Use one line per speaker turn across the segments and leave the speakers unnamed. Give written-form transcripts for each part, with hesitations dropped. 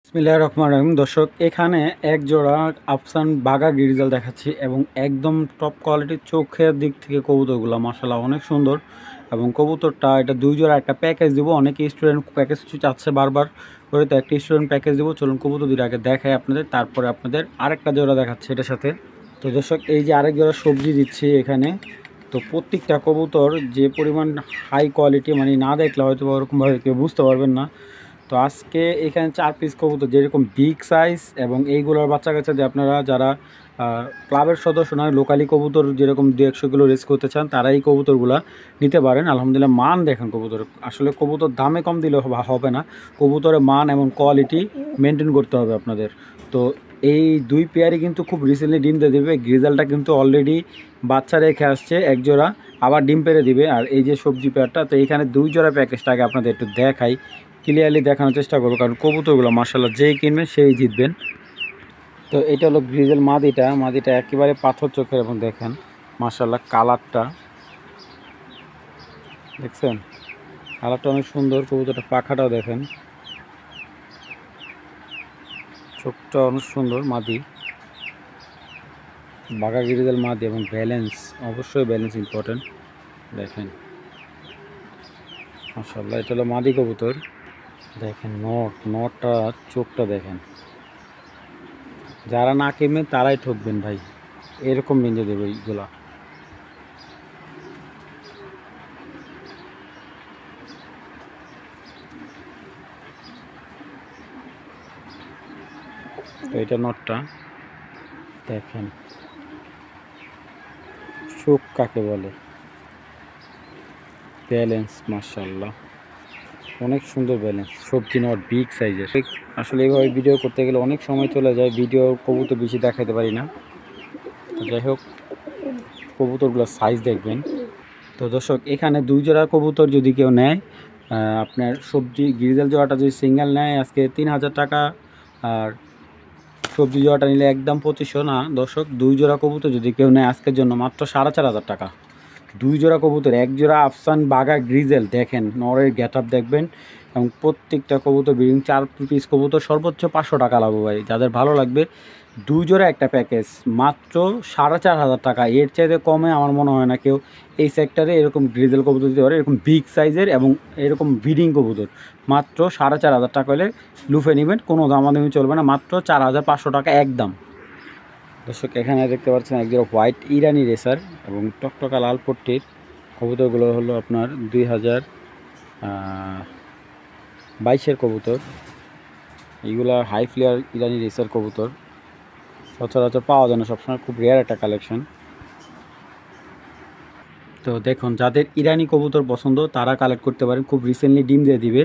বিসমিল্লাহির রহমানির রহিম। দর্শক, এখানে এক জোড়া আফসান বাঘা গিরিজাল দেখাচ্ছি এবং একদম টপ কোয়ালিটির চোখের দিক থেকে কবুতরগুলো মাশাআল্লাহ অনেক সুন্দর। এবং কবুতরটা এটা দুই জোড়া একটা প্যাকেজ দিব। অনেকে স্টুডেন্ট প্যাকেজ চাচ্ছে বারবার করে, তো একটা স্টুডেন্ট প্যাকেজ দিব। চলুন কবুতর দুটো আগে দেখাই আপনাদের, তারপরে আপনাদের আরেকটা জোড়া দেখাচ্ছে এটার সাথে। তো দর্শক, এই যে আরেক জোড়া সবজি দিচ্ছি এখানে। তো প্রত্যেকটা কবুতর যে পরিমাণ হাই কোয়ালিটি, মানে না দেখলে হয়তো ওরকমভাবে কেউ বুঝতে পারবেন না। তো আজকে এখানে 4 পিস কবুতর যেরকম বিগ সাইজ, এবং এইগুলোর বাচ্চা কাচ্চাদের আপনারা যারা ক্লাবের সদস্য নয়, লোকালি কবুতর যেরকম 200 কিলো রেস করতে চান, তারা এই কবুতরগুলো নিতে পারেন। আলহামদুলিল্লাহ মান দেখেন কবুতর, আসলে কবুতর দামে কম দিলে হবে না, কবুতরের মান এবং কোয়ালিটি মেনটেন করতে হবে আপনাদের। তো এই দুই পেয়ারই কিন্তু খুব রিসেন্টলি ডিম দিয়ে দেবে। গ্রিজালটা কিন্তু অলরেডি বাচ্চা রেখে আসছে এক জোড়া, আবার ডিম পেড়ে দিবে। আর এই যে সবজি পেয়ারটা, তো এইখানে 2 জোড়া প্যাকেজটা আগে আপনাদের একটু দেখাই, ক্লিয়ারলি দেখানোর চেষ্টা করবো, কারণ কবুতরগুলো মাশাআল্লাহ যেই কিনবেন সেই জিতবেন। তো এটা হলো গ্রিজেল মাদিটা একেবারে পাথর চোখের, এবং দেখেন মাশাআল্লাহ কালারটা দেখছেন, কালারটা অনেক সুন্দর। কবুতরটা পাখাটাও দেখেন, চোখটা অনেক সুন্দর। মাদি বাঘা গ্রিজেল মাদি, এবং ব্যালেন্স, অবশ্যই ব্যালেন্স ইম্পর্টেন্ট। দেখেন মাশাআল্লাহ, এটা হলো মাদি কবুতর। দেখেন নটটা চোখটা দেখেন, যারা না কিনবেন তারাই ঠকবেন ভাই, এরকম ভেঙে দেবে এইগুলা। তো এটা নটটা দেখেন, চোখ কাকে বলে, ব্যালেন্স মাশাআল্লাহ অনেক সুন্দর ব্যালেন্স। সবজি নট বিগ সাইজের। আসলে এইভাবে ভিডিও করতে গেলে অনেক সময় চলে যায়, ভিডিও কবুতর বেশি দেখাতে পারি না। তো যাই হোক, কবুতরগুলোর সাইজ দেখবেন। তো দর্শক, এখানে 2 জোড়া কবুতর যদি কেউ নেয়, আপনার সবজি গ্রিজাল জোড়াটা যদি সিঙ্গেল নেয় আজকে 3000 টাকা, আর সবজি জোড়াটা নিলে একদম 2500 না। দর্শক, 2 জোড়া কবুতর যদি কেউ নেয় আজকের জন্য মাত্র 4500 টাকা। 2 জোড়া কবুতর, এক জোড়া আফসান বাঘা গ্রিজেল, দেখেন নরের গেট আপ দেখবেন, এবং প্রত্যেকটা কবুতর ব্রিডিং 4 পিস কবুতর, সর্বোচ্চ 500 টাকা লাভ ভাই। যাদের ভালো লাগবে 2 জোড়া একটা প্যাকেজ মাত্র 4500 টাকা। এর চাইতে কমে আমার মনে হয় না কেউ এই সেক্টরে এরকম গ্রিজেল কবুতর দিতে পারে, এরকম বিগ সাইজের এবং এরকম ব্রিডিং কবুতর। মাত্র 4500 টাকা হলে লুফে নেবেন, কোনো দামাদামি চলবে না, মাত্র 4500 টাকা একদম। দর্শক, এখানে দেখতে পাচ্ছেন একজোড়া হোয়াইট ইরানি রেসার এবং টকটকা লাল পট্টির কবুতরগুলো হলো আপনার 2022-এর কবুতর। এইগুলা হাই ফ্লেয়ার ইরানি রেসার কবুতর, সচরাচর পাওয়া যায় না সবসময়, খুব রেয়ার একটা কালেকশন। তো দেখুন, যাদের ইরানি কবুতর পছন্দ তারা কালেক্ট করতে পারেন, খুব রিসেন্টলি ডিম দিয়ে দিবে।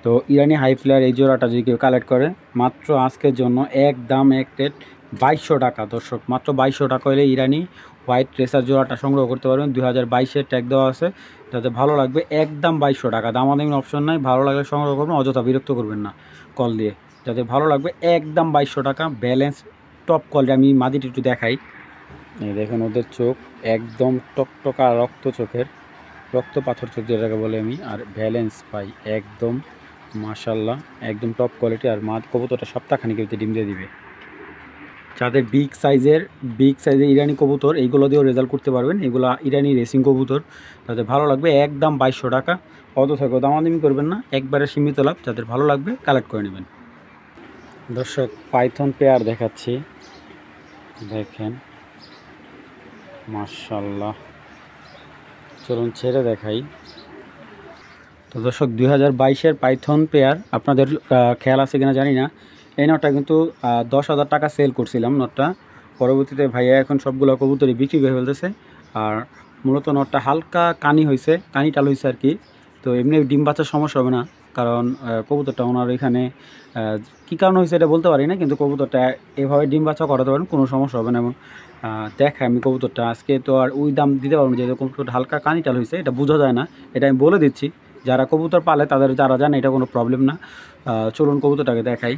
তো ইরানি হাই ফ্লেয়ার এই জোড়াটা যদি কেউ কালেক্ট করে, মাত্র আজকের জন্য একদম এক রেট 2200 টাকা। দর্শক, মাত্র 2200 টাকা হলে ইরানি হোয়াইট রেসার জোড়াটা সংগ্রহ করতে পারবেন। 2022-এর ট্যাগ দেওয়া আছে, যাতে ভালো লাগবে একদম 2200 টাকা। দামাদামি অপশন নাই, ভালো লাগলে সংগ্রহ করবেন, অযথা বিরক্ত করবেন না কল দিয়ে। যাদের ভালো লাগবে একদম 2200 টাকা, ব্যালেন্স টপ কোয়ালিটি। আমি মাদিটি একটু দেখাই, এই দেখেন ওদের চোখ একদম টকটকা রক্ত চোখের, রক্ত পাথর চোখ যেটাকে বলে আমি। আর ব্যালেন্স পাই একদম মাশাল্লাহ, একদম টপ কোয়ালিটি। আর কবুতরটা সপ্তাহখানিক ডিম দিয়ে দিবে। যাদের বিগ সাইজের ইরানি কবুতর, এইগুলো দিয়েও রেজাল্ট করতে পারবেন। এগুলো ইরানি রেসিং কবুতর, যাদের ভালো লাগবে একদম 2200 টাকা। অযথা দামাদামি করবেন না, একবারে সীমিত লাভ। যাদের ভালো লাগবে কালেক্ট করে নেবেন। দর্শক, পাইথন পেয়ার দেখাচ্ছি, দেখেন মাশাল্লাহ। চলুন ছেড়ে দেখাই। তো দর্শক, 2022-এর পাইথন পেয়ার আপনাদের খেয়াল আছে কিনা জানি না। এই নটটা কিন্তু 10,000 টাকা সেল করছিলাম নটটা, পরবর্তীতে ভাইয়া এখন সবগুলো কবুতরই বিক্রি করে ফেলতেছে। আর মূলত নটটা হালকা কানিটাল হয়েছে আর কি। তো এমনি ডিম বাচ্চার সমস্যা হবে না, কারণ কবুতরটা ওনার এখানে কী কারণ হয়েছে এটা বলতে পারি না, কিন্তু কবুতরটা এভাবে ডিম বাচ্চা করাতে পারেন, কোনো সমস্যা হবে না। এবং দেখায় আমি কবুতরটা আজকে তো আর ওই দাম দিতে পারবো না, যেহেতু কবুতরটা হালকা কানিটাল হয়েছে, এটা বোঝা যায় না, এটা আমি বলে দিচ্ছি। যারা কবুতর পালে তাদের যারা জানে এটা কোনো প্রবলেম না। চলুন কবুতরটাকে দেখাই।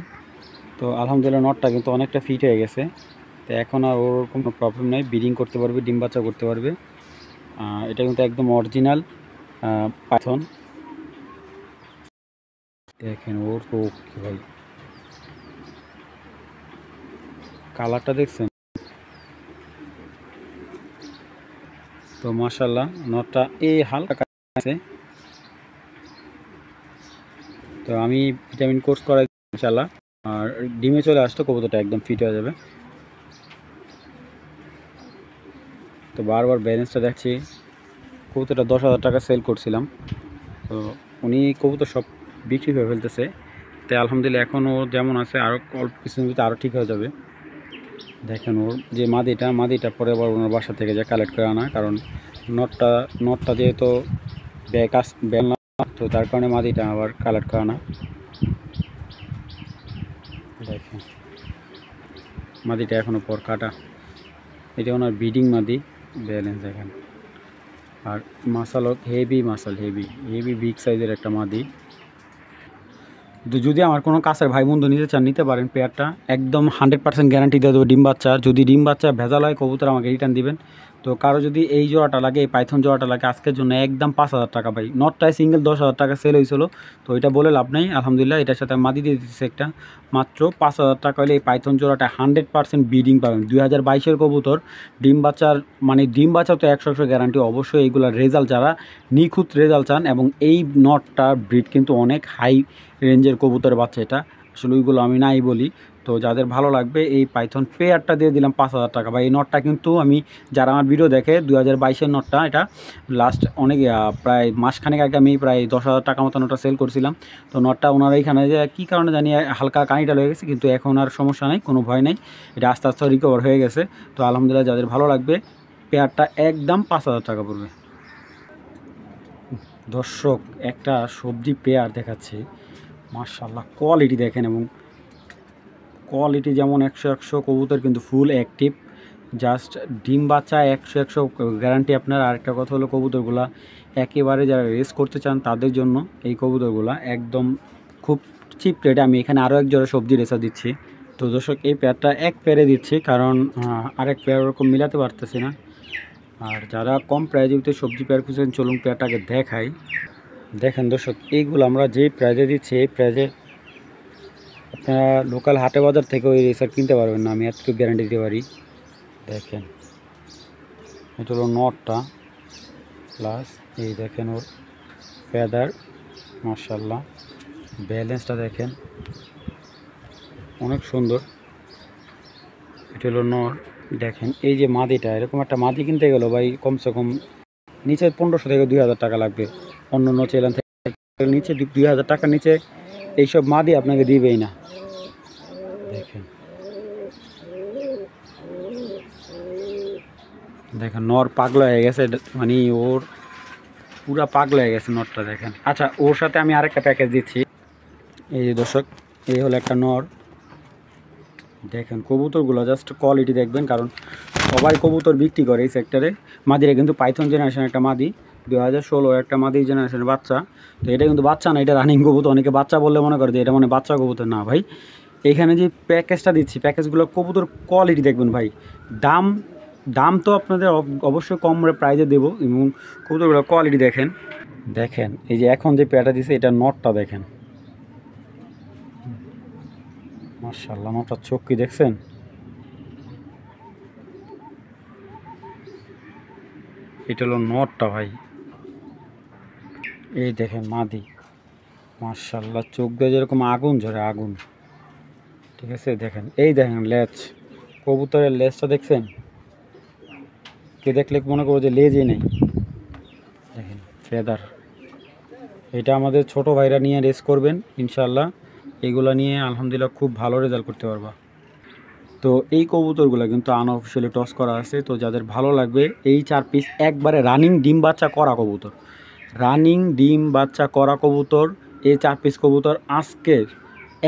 তো আলহামদুলিল্লাহ নটটা কিন্তু অনেকটা ফিট হয়ে গেছে, তো এখন আর ওর কোনো প্রবলেম নেই, ব্রিডিং করতে পারবে, ডিম বাচ্চা করতে পারবে। এটা কিন্তু একদম অরিজিনাল পাইথন। দেখেন ওর তো ভাই কালারটা দেখছেন তো মাশাআল্লাহ। নটটা এই হালকা আছে, তো আমি ভিটামিন কোর্স করাই ইনশাআল্লাহ। আর ডিমে চলে আসতো কবুতরটা একদম ফিট হয়ে যাবে। তো বারবার ব্যালেন্সটা দেখছি। কবুতরটা 10,000 টাকা সেল করছিলাম, তো উনি কবুতর সব বিক্রি করে ফেলতেছে। তাই আলহামদুলিল্লাহ এখনও যেমন আছে আরও অল্প কিছুদিন ভিতরে আরও ঠিক হয়ে যাবে। দেখেন ওর যে মাদিটা পরে আবার ওনার বাসা থেকে যে কালেক্ট করে আনা, কারণ নটটা যেহেতু বেল না, তো তার কারণে মাদিটা আবার কালেক্ট করে আনা। দেখেন মাদিটা এখনও পর কাটা, এটা ওনার ব্রিডিং মাদি। ব্যালেন্স দেখেন, আর মাসাল হেভি হেভি বিগ সাইজের একটা মাদি। যদি আমার কোনো কাছের ভাই বন্ধু নিতে চান নিতে পারেন। পেয়ারটা একদম 100% গ্যারান্টি দিয়ে দেবো ডিম বাচ্চার। যদি ডিম বাচ্চা ভেজাল হয় কবুতর আমাকে রিটার্ন দিবেন। তো কারো যদি এই জোড়াটা লাগে, এই পাইথন জোড়াটা লাগে, আজকের জন্য একদম 5,000 টাকা ভাই। নটটায় সিঙ্গেল 10,000 টাকা সেল হয়েছিল, তো এটা বলে লাভ নেই। আলহামদুলিল্লাহ এটার সাথে মাদি দিয়ে দিচ্ছে একটা, মাত্র 5,000 টাকা হলে এই পাইথন জোড়াটা 100% ব্রিডিং পাবেন। 2022-এর কবুতর ডিম বাচ্চার, মানে ডিম বাচ্চা তো 100% গ্যারান্টি। অবশ্যই এইগুলোর রেজাল্ট যারা নিখুঁত রেজাল্ট চান, এবং এই নটটার ব্রিড কিন্তু অনেক হাই রেঞ্জের কবুতরের বাচ্চা, এটা আসলে ওইগুলো আমি নাই বলি। তো যাদের ভালো লাগবে এই পাইথন পেয়ারটা দিয়ে দিলাম 5,000 টাকা। বা এই নটটা কিন্তু আমি, যারা আমার ভিডিও দেখে, 2022-এর নটটা, এটা লাস্ট অনেক প্রায় মাসখানেক আগে আমি প্রায় 10,000 টাকা মতো নটটা সেল করছিলাম। তো নটটা ওনারা এইখানে যে কী কারণে জানি হালকা কানিটা লেগে গেছে, কিন্তু এখন আর সমস্যা নেই, কোনো ভয় নেই, এটা আস্তে আস্তে রিকভার হয়ে গেছে। তো আলহামদুলিল্লাহ যাদের ভালো লাগবে পেয়ারটা একদম 5,000 টাকা পড়বে। দর্শক একটা সবজি পেয়ার দেখাচ্ছি, মাশাআল্লাহ কোয়ালিটি দেখেন, এবং কোয়ালিটি যেমন 100 কবুতর কিন্তু ফুল অ্যাক্টিভ, জাস্ট ডিম বাচ্চা 100 গ্যারান্টি আপনার। আরেকটা কথা হলো কবুতরগুলা একেবারে যারা রেস করতে চান তাদের জন্য এই কবুতরগুলা একদম খুব চিপ রেটে। আমি এখানে আরও এক জোড়া সবজি রেসা দিচ্ছি। তো দর্শক এই পেয়ারটা এক পেয়ারে দিচ্ছি, কারণ আরেক পেয়ার ওরকম মিলাতে পারতেছি না। আর যারা কম প্রাইজে ভিতরে সবজি পেয়ার খুঁজছেন, চলুন পেয়ারটাকে দেখাই। দেখেন দর্শক এইগুলো আমরা যেই প্রাইজে দিচ্ছি, এই প্রাইজে আপনারা লোকাল হাটে বাজার থেকে ওই রেসার কিনতে পারবেন না, আমি এতটুকু গ্যারান্টি দিতে পারি। দেখেন এটা হলো নটটা, প্লাস এই দেখেন ওর ফেদার, মাশাআল্লাহ ব্যালেন্সটা দেখেন অনেক সুন্দর। এটা হলো নর। দেখেন এই যে মাদিটা, এরকম একটা মাদি কিনতে গেল ভাই কমসে কম নিচে 1500 থেকে 2,000 টাকা লাগবে। অন্য অন্য চ্যানেল থেকে নিচে 2,000 টাকার নিচে এইসব মাদি আপনাকে দিবেই না। দেখেন দেখেন নর পাগলা হয়ে গেছে, মানে ওর পুরা পাগলা হয়ে গেছে নরটা। দেখেন আচ্ছা, ওর সাথে আমি আরেকটা প্যাকেজ দিচ্ছি। এই যে দর্শক এই হলো একটা নর। দেখেন কবুতরগুলো জাস্ট কোয়ালিটি দেখবেন, কারণ সবাই কবুতর বিক্রি করে এই সেক্টরে। মাদিরা কিন্তু পাইথন জেনারেশন একটা মাদি, 2016 একটা মাদি জেনারেশনের বাচ্চা। তো এটা কিন্তু বাচ্চা না, এটা রানিং কবুতর। অনেকে বাচ্চা বললে মনে করে যে এটা মানে বাচ্চা কবুতর, না ভাই। এখানে যে প্যাকেজটা দিচ্ছি, প্যাকেজগুলো কবুতর কোয়ালিটি দেখবেন ভাই। দাম তো আপনাদের অবশ্যই কম প্রাইজে দেবো, এবং কবুতরগুলো কোয়ালিটি দেখেন। দেখেন এই যে এখন যে পেয়ারটা দিচ্ছে, এটা নটটা দেখেন, মাশাআল্লাহ নটটার চোখ কি দেখছেন? এটা হলো নটটা ভাই। এই দেখেন মাদি, মাশাআল্লাহ চোখ দিয়ে যেরকম আগুন ঝরে, আগুন। ঠিক আছে, দেখেন এই দেখেন লেজ, কবুতরের লেজটা দেখছেন? কে দেখলে মনে করবো যে লেজই নেই। দেখেন ফেদার, এটা আমাদের ছোট ভাইরা নিয়ে রেস করবেন ইনশাআল্লাহ। এইগুলা নিয়ে আলহামদুলিল্লাহ খুব ভালো রেজাল্ট করতে পারবা। তো এই কবুতরগুলো কিন্তু আনঅফিসিয়ালি টস করা আছে। তো যাদের ভালো লাগবে এই 4 পিস একবারে রানিং ডিম বাচ্চা করা কবুতর, রানিং ডিম বাচ্চা করা কবুতর, এই 4 পিস কবুতর আজকের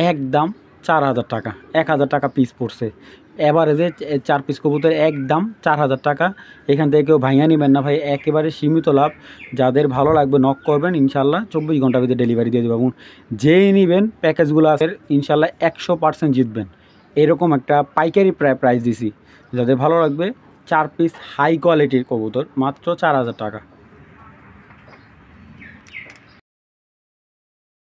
একদম 4,000 টাকা, 1,000 টাকা পিস পড়ছে। এভারেজে 4 পিস কবুতর একদম 4,000 টাকা। এখান থেকে কেউ ভাঙিয়ে নেবেন না ভাই, একেবারে সীমিত লাভ। যাদের ভালো লাগবে নক করবেন, ইনশাল্লাহ 24 ঘন্টার ভিতরে ডেলিভারি দিয়ে দেবো। এবং যেই নেবেন প্যাকেজগুলো আছে ইনশাল্লাহ 100% জিতবেন। এরকম একটা পাইকারি প্রাইস দিছি। যাদের ভালো লাগবে 4 পিস হাই কোয়ালিটির কবুতর মাত্র 4,000 টাকা।